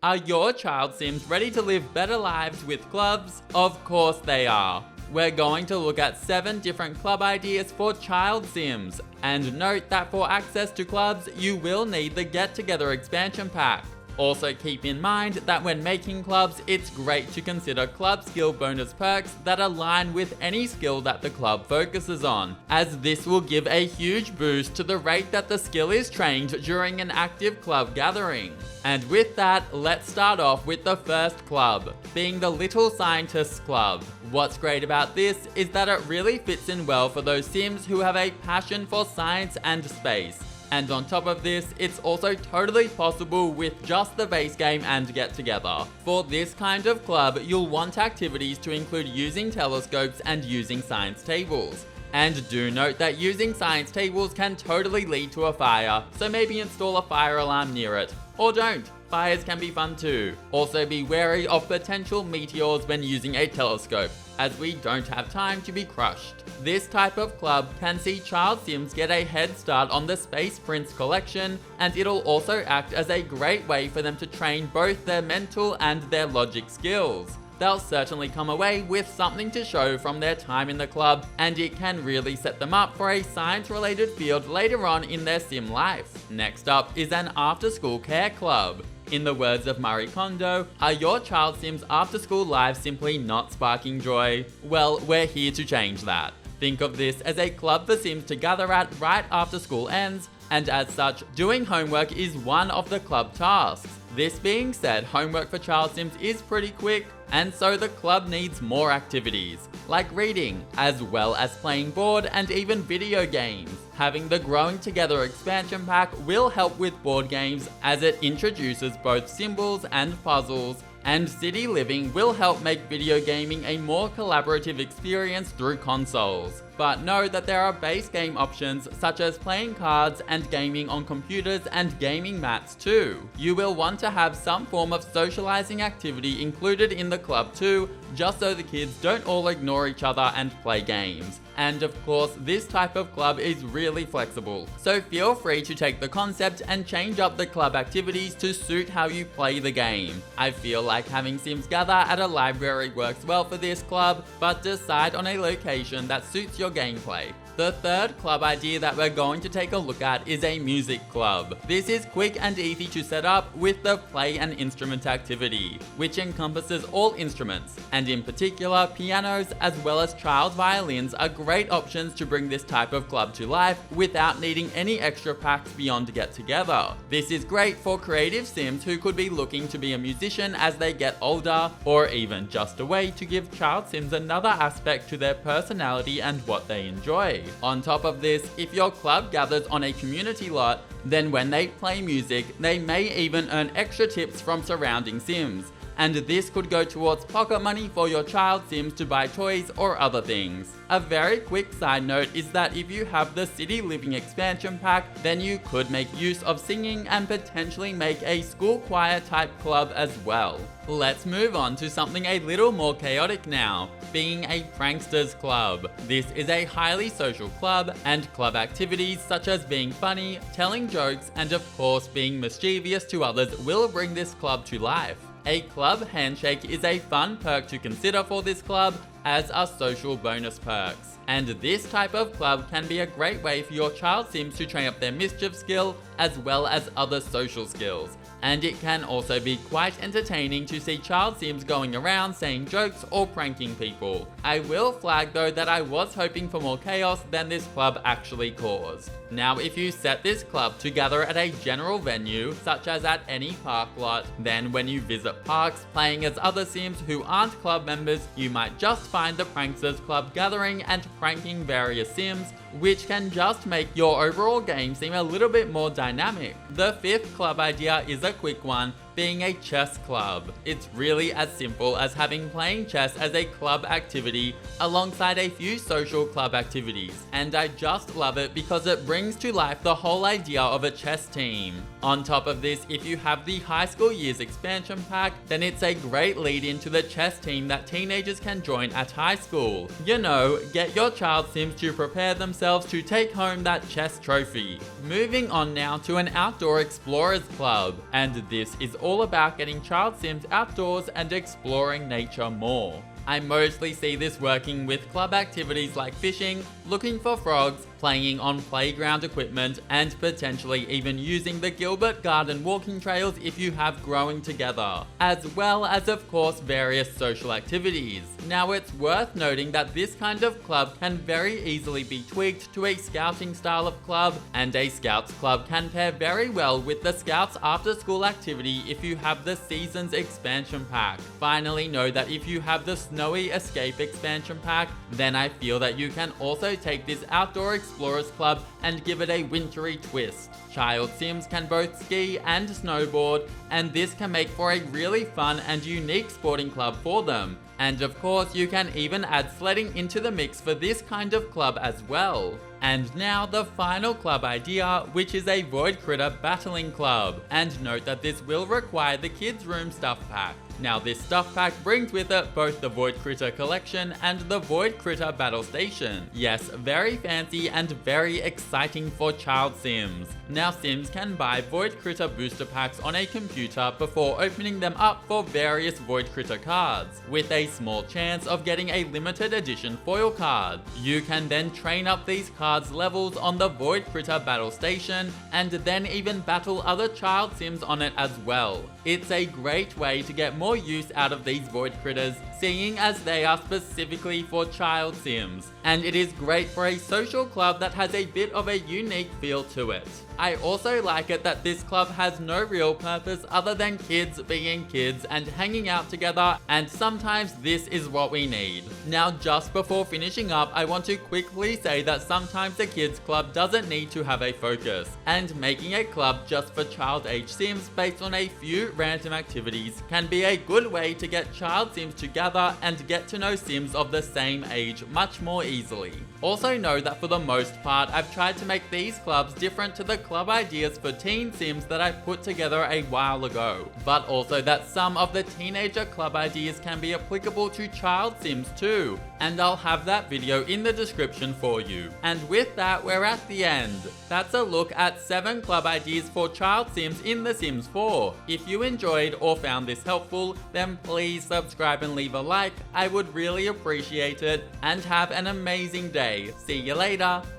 Are your child Sims ready to live better lives with clubs? Of course they are. We're going to look at 7 different club ideas for child Sims. And note that for access to clubs, you will need the Get Together expansion pack. Also keep in mind that when making clubs, it's great to consider club skill bonus perks that align with any skill that the club focuses on, as this will give a huge boost to the rate that the skill is trained during an active club gathering. And with that, let's start off with the first club, being the Little Scientists Club. What's great about this is that it really fits in well for those Sims who have a passion for science and space. And on top of this, it's also totally possible with just the base game and Get Together. For this kind of club, you'll want activities to include using telescopes and using science tables. And do note that using science tables can totally lead to a fire, so maybe install a fire alarm near it. Or don't. Fires can be fun too. Also be wary of potential meteors when using a telescope, as we don't have time to be crushed. This type of club can see child Sims get a head start on the Space Prince collection, and it'll also act as a great way for them to train both their mental and their logic skills. They'll certainly come away with something to show from their time in the club, and it can really set them up for a science-related field later on in their sim life. Next up is an after-school care club. In the words of Marie Kondo, are your child Sims after-school lives simply not sparking joy? Well, we're here to change that. Think of this as a club for Sims to gather at right after school ends, and as such, doing homework is one of the club tasks. This being said, homework for child Sims is pretty quick, and so the club needs more activities, like reading, as well as playing board and even video games. Having the Growing Together expansion pack will help with board games, as it introduces both symbols and puzzles, and City Living will help make video gaming a more collaborative experience through consoles. But know that there are base game options such as playing cards and gaming on computers and gaming mats too. You will want to have some form of socializing activity included in the club too, just so the kids don't all ignore each other and play games. And of course, this type of club is really flexible, so feel free to take the concept and change up the club activities to suit how you play the game. I feel like having Sims gather at a library works well for this club, but decide on a location that suits your gameplay. The third club idea that we're going to take a look at is a music club. This is quick and easy to set up with the Play an Instrument activity, which encompasses all instruments, and in particular pianos as well as child violins are great options to bring this type of club to life without needing any extra packs beyond Get Together. This is great for creative Sims who could be looking to be a musician as they get older, or even just a way to give child Sims another aspect to their personality and what they enjoy. On top of this, if your club gathers on a community lot, then when they play music, they may even earn extra tips from surrounding Sims. And this could go towards pocket money for your child Sims to buy toys or other things. A very quick side note is that if you have the City Living expansion pack, then you could make use of singing and potentially make a school choir type club as well. Let's move on to something a little more chaotic now, being a pranksters club. This is a highly social club, and club activities such as being funny, telling jokes, and of course being mischievous to others will bring this club to life. A club handshake is a fun perk to consider for this club, as are social bonus perks. And this type of club can be a great way for your child Sims to train up their mischief skill as well as other social skills. And it can also be quite entertaining to see child Sims going around saying jokes or pranking people. I will flag though that I was hoping for more chaos than this club actually caused. Now if you set this club to gather at a general venue, such as at any park lot, then when you visit parks playing as other Sims who aren't club members, you might just find the Pranksters Club gathering and pranking various Sims, which can just make your overall game seem a little bit more dynamic. The fifth club idea is a quick one, being a chess club. It's really as simple as having playing chess as a club activity alongside a few social club activities, and I just love it because it brings to life the whole idea of a chess team. On top of this, if you have the high school years expansion pack, then it's a great lead into the chess team that teenagers can join at high school. You know, get your child sims to prepare themselves to take home that chess trophy. Moving on now to an Outdoor Explorers Club, and this is all about getting child sims outdoors and exploring nature more. I mostly see this working with club activities like fishing, looking for frogs, playing on playground equipment, and potentially even using the Gilbert Garden walking trails if you have growing together, as well as of course various social activities. Now it's worth noting that this kind of club can very easily be tweaked to a scouting style of club, and a scouts club can pair very well with the scouts after school activity if you have the season's expansion pack. Finally, know that if you have the Snowy Escape expansion pack, then I feel that you can also take this Outdoor Explorers Club and give it a wintry twist. Child sims can both ski and snowboard, and this can make for a really fun and unique sporting club for them. And of course, you can even add sledding into the mix for this kind of club as well. And now the final club idea, which is a Void Critter Battling Club. And note that this will require the Kids Room Stuff Pack. Now this stuff pack brings with it both the Void Critter Collection and the Void Critter Battle Station. Yes, very fancy and very exciting for child sims. Now sims can buy Void Critter booster packs on a computer before opening them up for various Void Critter cards, with a small chance of getting a limited edition foil card. You can then train up these cards' levels on the Void Critter Battle Station, and then even battle other child sims on it as well. It's a great way to get more use out of these Void Critters, seeing as they are specifically for child sims, and it is great for a social club that has a bit of a unique feel to it. I also like it that this club has no real purpose other than kids being kids and hanging out together, and sometimes this is what we need. Now just before finishing up, I want to quickly say that sometimes a kids club doesn't need to have a focus, and making a club just for child age sims based on a few random activities can be a good way to get child sims together and get to know sims of the same age much more easily. Also know that for the most part, I've tried to make these clubs different to the club ideas for teen sims that I put together a while ago, but also that some of the teenager club ideas can be applicable to child sims too, and I'll have that video in the description for you. And with that, we're at the end. That's a look at 7 club ideas for child sims in The Sims 4. If you enjoyed or found this helpful, then please subscribe and leave a like. I would really appreciate it, and have an amazing day. See you later.